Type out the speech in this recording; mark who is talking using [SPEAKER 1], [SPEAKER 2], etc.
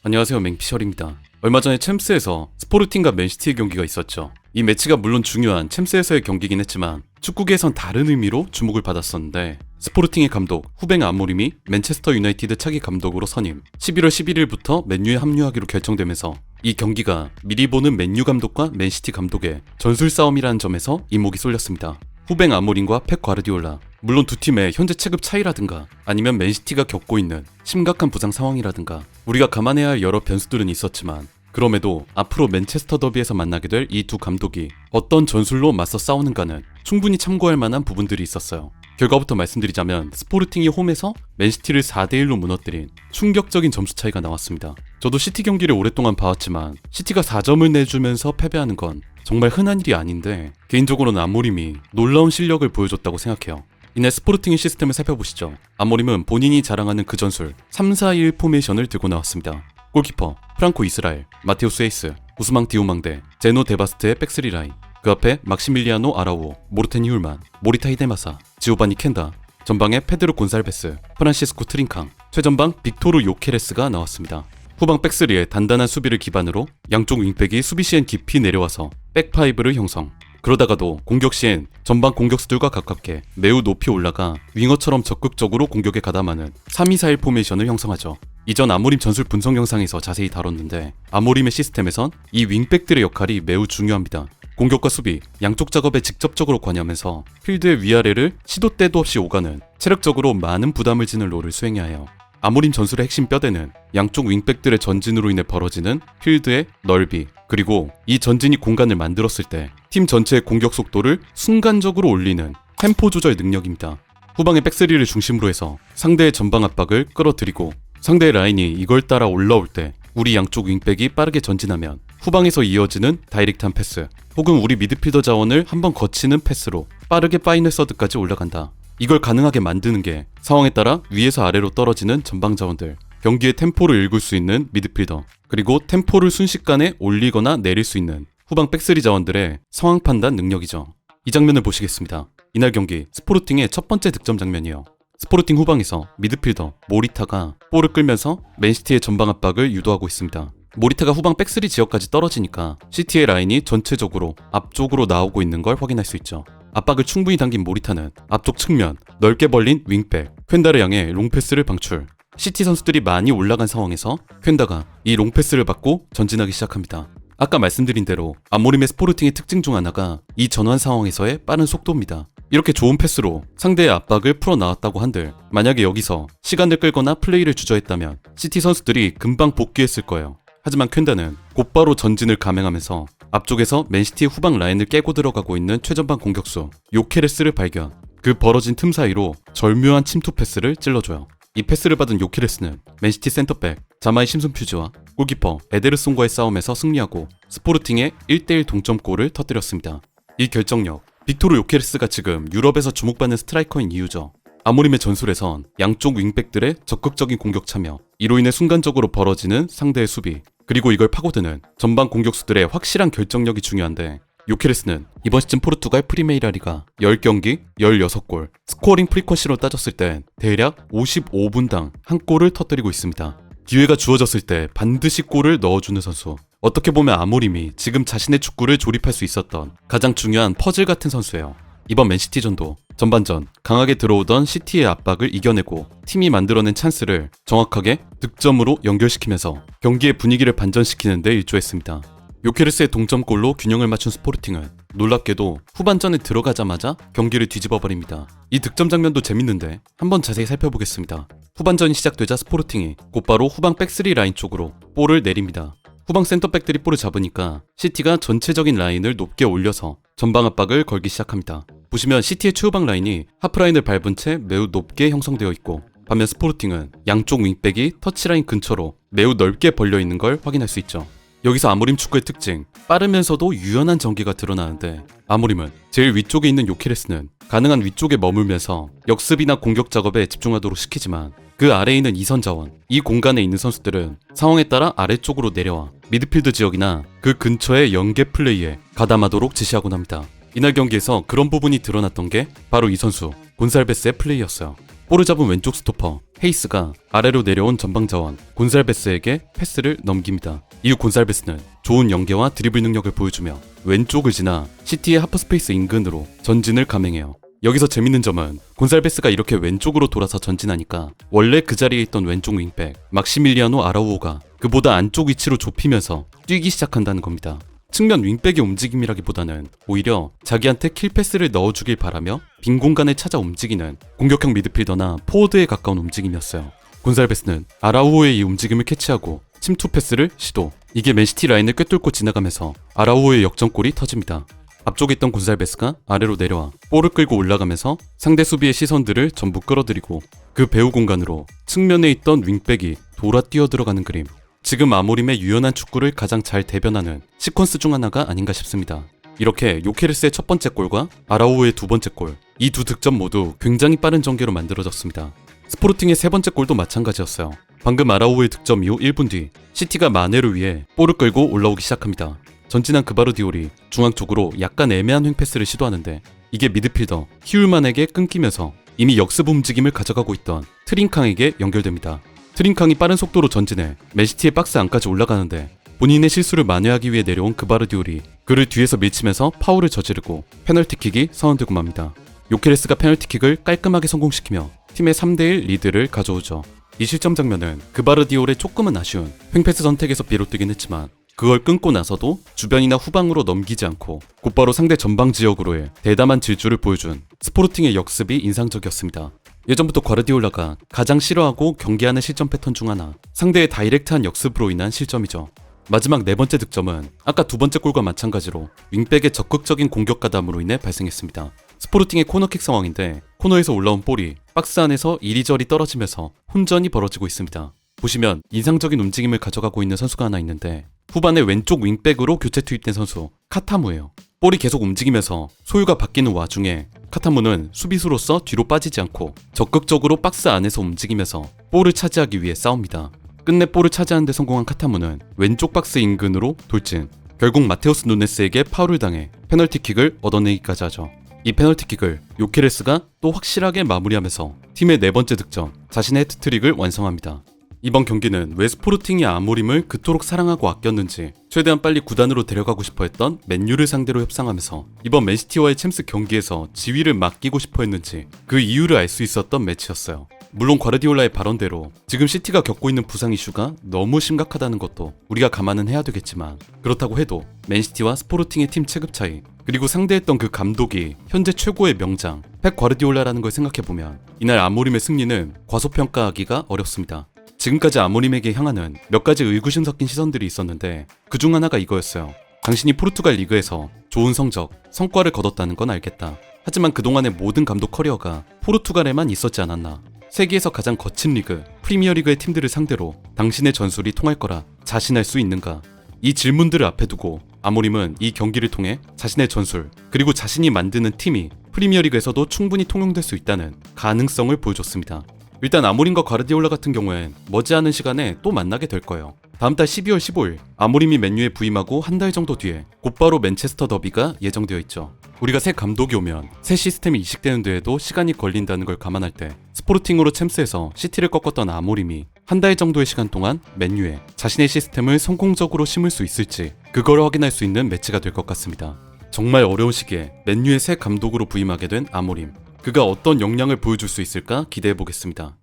[SPEAKER 1] 안녕하세요, 맹피셜입니다. 얼마 전에 챔스에서 스포르팅과 맨시티의 경기가 있었죠. 이 매치가 물론 중요한 챔스에서의 경기긴 했지만 축구계에선 다른 의미로 주목을 받았었는데, 스포르팅의 감독 후뱅 아모림이 맨체스터 유나이티드 차기 감독으로 선임, 11월 11일부터 맨유에 합류하기로 결정되면서 이 경기가 미리 보는 맨유 감독과 맨시티 감독의 전술 싸움이라는 점에서 이목이 쏠렸습니다. 후뱅 아모림과 펩 과르디올라, 물론 두 팀의 현재 체급 차이라든가 아니면 맨시티가 겪고 있는 심각한 부상 상황이라든가 우리가 감안해야 할 여러 변수들은 있었지만, 그럼에도 앞으로 맨체스터 더비에서 만나게 될 이 두 감독이 어떤 전술로 맞서 싸우는가는 충분히 참고할 만한 부분들이 있었어요. 결과부터 말씀드리자면 스포르팅이 홈에서 맨시티를 4대1로 무너뜨린 충격적인 점수 차이가 나왔습니다. 저도 시티 경기를 오랫동안 봐왔지만 시티가 4점을 내주면서 패배하는 건 정말 흔한 일이 아닌데, 개인적으로는 아모림이 놀라운 실력을 보여줬다고 생각해요. 이내 스포르팅의 시스템을 살펴보시죠. 아모림은 본인이 자랑하는 그 전술 3-4-1 포메이션을 들고 나왔습니다. 골키퍼 프랑코 이스라엘, 마테우스 에이스, 우스망 디오망데, 제노 데바스트의 백스리 라인, 그 앞에 막시밀리아노 아라우오, 모르텐 히울만, 모리타 히데마사, 지오바니 켄다, 전방에 페드로 곤살베스, 프란시스코 트린캉, 최전방 빅토르 요케레스가 나왔습니다. 후방 백스리의 단단한 수비를 기반으로 양쪽 윙백이 수비 시엔 깊이 내려와서 백파이브를 형성, 그러다가도 공격 시엔 전방 공격수들과 가깝게 매우 높이 올라가 윙어처럼 적극적으로 공격에 가담하는 3-2-4-1 포메이션을 형성하죠. 이전 아모림 전술 분석 영상에서 자세히 다뤘는데, 아모림의 시스템에선 이 윙백들의 역할이 매우 중요합니다. 공격과 수비, 양쪽 작업에 직접적으로 관여하면서 필드의 위아래를 시도 때도 없이 오가는 체력적으로 많은 부담을 지는 롤을 수행해야 해요. 아모림 전술의 핵심 뼈대는 양쪽 윙백들의 전진으로 인해 벌어지는 필드의 넓이, 그리고 이 전진이 공간을 만들었을 때 팀 전체의 공격 속도를 순간적으로 올리는 템포 조절 능력입니다. 후방의 백스리를 중심으로 해서 상대의 전방 압박을 끌어들이고, 상대의 라인이 이걸 따라 올라올 때 우리 양쪽 윙백이 빠르게 전진하면 후방에서 이어지는 다이렉트한 패스, 혹은 우리 미드필더 자원을 한번 거치는 패스로 빠르게 파이널 서드까지 올라간다. 이걸 가능하게 만드는 게 상황에 따라 위에서 아래로 떨어지는 전방 자원들, 경기의 템포를 읽을 수 있는 미드필더, 그리고 템포를 순식간에 올리거나 내릴 수 있는 후방 백스리 자원들의 상황 판단 능력이죠. 이 장면을 보시겠습니다. 이날 경기 스포르팅의 첫 번째 득점 장면이에요. 스포르팅 후방에서 미드필더 모리타가 볼을 끌면서 맨시티의 전방 압박을 유도하고 있습니다. 모리타가 후방 백스리 지역까지 떨어지니까 시티의 라인이 전체적으로 앞쪽으로 나오고 있는 걸 확인할 수 있죠. 압박을 충분히 당긴 모리타는 앞쪽 측면 넓게 벌린 윙백 퀸다를 향해 롱패스를 방출. 시티 선수들이 많이 올라간 상황에서 퀸다가 이 롱패스를 받고 전진하기 시작합니다. 아까 말씀드린 대로 아모림의 스포르팅의 특징 중 하나가 이 전환 상황에서의 빠른 속도입니다. 이렇게 좋은 패스로 상대의 압박을 풀어나왔다고 한들, 만약에 여기서 시간을 끌거나 플레이를 주저했다면 시티 선수들이 금방 복귀했을 거예요. 하지만 퀸다는 곧바로 전진을 감행하면서 앞쪽에서 맨시티의 후방 라인을 깨고 들어가고 있는 최전방 공격수 요케레스를 발견, 그 벌어진 틈 사이로 절묘한 침투 패스를 찔러줘요. 이 패스를 받은 요케레스는 맨시티 센터백 자마이 심슨퓨즈와 골키퍼 에데르송과의 싸움에서 승리하고 스포르팅의 1대1 동점골을 터뜨렸습니다. 이 결정력, 빅토르 요케레스가 지금 유럽에서 주목받는 스트라이커인 이유죠. 아모림의 전술에선 양쪽 윙백들의 적극적인 공격 참여, 이로 인해 순간적으로 벌어지는 상대의 수비, 그리고 이걸 파고드는 전방 공격수들의 확실한 결정력이 중요한데, 요케레스는 이번 시즌 포르투갈 프리메이라 리가 10경기 16골, 스코어링 프리퀀시로 따졌을 때 대략 55분당 한 골을 터뜨리고 있습니다. 기회가 주어졌을 때 반드시 골을 넣어주는 선수, 어떻게 보면 아모림이 지금 자신의 축구를 조립할 수 있었던 가장 중요한 퍼즐 같은 선수예요. 이번 맨시티전도 전반전 강하게 들어오던 시티의 압박을 이겨내고 팀이 만들어낸 찬스를 정확하게 득점으로 연결시키면서 경기의 분위기를 반전시키는 데 일조했습니다. 요케레스의 동점골로 균형을 맞춘 스포르팅은 놀랍게도 후반전에 들어가자마자 경기를 뒤집어버립니다. 이 득점 장면도 재밌는데 한번 자세히 살펴보겠습니다. 후반전이 시작되자 스포르팅이 곧바로 후방 백스리 라인 쪽으로 볼을 내립니다. 후방 센터백들이 볼을 잡으니까 시티가 전체적인 라인을 높게 올려서 전방 압박을 걸기 시작합니다. 보시면 시티의 최후방 라인이 하프라인을 밟은 채 매우 높게 형성되어 있고, 반면 스포르팅은 양쪽 윙백이 터치라인 근처로 매우 넓게 벌려 있는 걸 확인할 수 있죠. 여기서 아모림 축구의 특징, 빠르면서도 유연한 전개가 드러나는데, 아모림은 제일 위쪽에 있는 요케레스는 가능한 위쪽에 머물면서 역습이나 공격 작업에 집중하도록 시키지만, 그 아래에 있는 이선 자원, 이 공간에 있는 선수들은 상황에 따라 아래쪽으로 내려와 미드필드 지역이나 그 근처의 연계 플레이에 가담하도록 지시하곤 합니다. 이날 경기에서 그런 부분이 드러났던 게 바로 이 선수 곤살베스의 플레이였어요. 볼을 잡은 왼쪽 스토퍼 헤이스가 아래로 내려온 전방 자원 곤살베스에게 패스를 넘깁니다. 이후 곤살베스는 좋은 연계와 드리블 능력을 보여주며 왼쪽을 지나 시티의 하프스페이스 인근으로 전진을 감행해요. 여기서 재밌는 점은 곤살베스가 이렇게 왼쪽으로 돌아서 전진하니까 원래 그 자리에 있던 왼쪽 윙백 막시밀리아노 아라우오가 그보다 안쪽 위치로 좁히면서 뛰기 시작한다는 겁니다. 측면 윙백의 움직임이라기보다는 오히려 자기한테 킬패스를 넣어주길 바라며 빈 공간을 찾아 움직이는 공격형 미드필더나 포워드에 가까운 움직임이었어요. 곤살베스는 아라우오의 이 움직임을 캐치하고 침투 패스를 시도. 이게 맨시티 라인을 꿰뚫고 지나가면서 아라우오의 역전골이 터집니다. 앞쪽에 있던 곤살베스가 아래로 내려와 볼을 끌고 올라가면서 상대 수비의 시선들을 전부 끌어들이고 그 배후 공간으로 측면에 있던 윙백이 돌아 뛰어들어가는 그림. 지금 아모림의 유연한 축구를 가장 잘 대변하는 시퀀스 중 하나가 아닌가 싶습니다. 이렇게 요케르스의 첫 번째 골과 아라우오의 두 번째 골, 이 두 득점 모두 굉장히 빠른 전개로 만들어졌습니다. 스포르팅의 세 번째 골도 마찬가지였어요. 방금 아라우오의 득점 이후 1분 뒤 시티가 마네를 위해 볼을 끌고 올라오기 시작합니다. 전진한 그바르디올이 중앙 쪽으로 약간 애매한 횡패스를 시도하는데 이게 미드필더 히울만에게 끊기면서 이미 역습 움직임을 가져가고 있던 트링캉에게 연결됩니다. 트링캉이 빠른 속도로 전진해 맨시티의 박스 안까지 올라가는데 본인의 실수를 만회하기 위해 내려온 그바르디올이 그를 뒤에서 밀치면서 파울을 저지르고 페널티킥이 선언되고 맙니다. 요케레스가 페널티킥을 깔끔하게 성공시키며 팀의 3대1 리드를 가져오죠. 이 실점 장면은 그바르디올의 조금은 아쉬운 횡패스 선택에서 비롯되긴 했지만 그걸 끊고 나서도 주변이나 후방으로 넘기지 않고 곧바로 상대 전방 지역으로의 대담한 질주를 보여준 스포르팅의 역습이 인상적이었습니다. 예전부터 과르디올라가 가장 싫어하고 경계하는 실점 패턴 중 하나, 상대의 다이렉트한 역습으로 인한 실점이죠. 마지막 네 번째 득점은 아까 두 번째 골과 마찬가지로 윙백의 적극적인 공격 가담으로 인해 발생했습니다. 스포르팅의 코너킥 상황인데 코너에서 올라온 볼이 박스 안에서 이리저리 떨어지면서 혼전이 벌어지고 있습니다. 보시면 인상적인 움직임을 가져가고 있는 선수가 하나 있는데 후반에 왼쪽 윙백으로 교체 투입된 선수 카타무예요. 볼이 계속 움직이면서 소유가 바뀌는 와중에 카타무는 수비수로서 뒤로 빠지지 않고 적극적으로 박스 안에서 움직이면서 볼을 차지하기 위해 싸웁니다. 끝내 볼을 차지하는 데 성공한 카타무는 왼쪽 박스 인근으로 돌진. 결국 마테우스 누네스에게 파울을 당해 페널티킥을 얻어내기까지 하죠. 이 페널티킥을 요케레스가 또 확실하게 마무리하면서 팀의 네 번째 득점, 자신의 해트트릭을 완성합니다. 이번 경기는 왜 스포르팅이 아모림을 그토록 사랑하고 아꼈는지, 최대한 빨리 구단으로 데려가고 싶어 했던 맨유를 상대로 협상하면서 이번 맨시티와의 챔스 경기에서 지위를 맡기고 싶어 했는지 그 이유를 알 수 있었던 매치였어요. 물론 과르디올라의 발언대로 지금 시티가 겪고 있는 부상 이슈가 너무 심각하다는 것도 우리가 감안은 해야 되겠지만, 그렇다고 해도 맨시티와 스포르팅의 팀 체급 차이, 그리고 상대했던 그 감독이 현재 최고의 명장 펩 과르디올라라는 걸 생각해보면 이날 아모림의 승리는 과소평가하기가 어렵습니다. 지금까지 아모림에게 향하는 몇 가지 의구심 섞인 시선들이 있었는데 그 중 하나가 이거였어요. 당신이 포르투갈 리그에서 좋은 성적, 성과를 거뒀다는 건 알겠다. 하지만 그동안의 모든 감독 커리어가 포르투갈에만 있었지 않았나. 세계에서 가장 거친 리그, 프리미어리그의 팀들을 상대로 당신의 전술이 통할 거라 자신할 수 있는가? 이 질문들을 앞에 두고 아모림은 이 경기를 통해 자신의 전술, 그리고 자신이 만드는 팀이 프리미어리그에서도 충분히 통용될 수 있다는 가능성을 보여줬습니다. 일단 아모림과 과르디올라 같은 경우엔 머지않은 시간에 또 만나게 될 거예요. 다음 달 12월 15일 아모림이 맨유에 부임하고 한 달 정도 뒤에 곧바로 맨체스터 더비가 예정되어 있죠. 우리가 새 감독이 오면 새 시스템이 이식되는 데에도 시간이 걸린다는 걸 감안할 때 스포르팅으로 챔스에서 시티를 꺾었던 아모림이 한 달 정도의 시간 동안 맨유에 자신의 시스템을 성공적으로 심을 수 있을지 그걸 확인할 수 있는 매치가 될 것 같습니다. 정말 어려운 시기에 맨유의 새 감독으로 부임하게 된 아모림, 그가 어떤 역량을 보여줄 수 있을까 기대해 보겠습니다.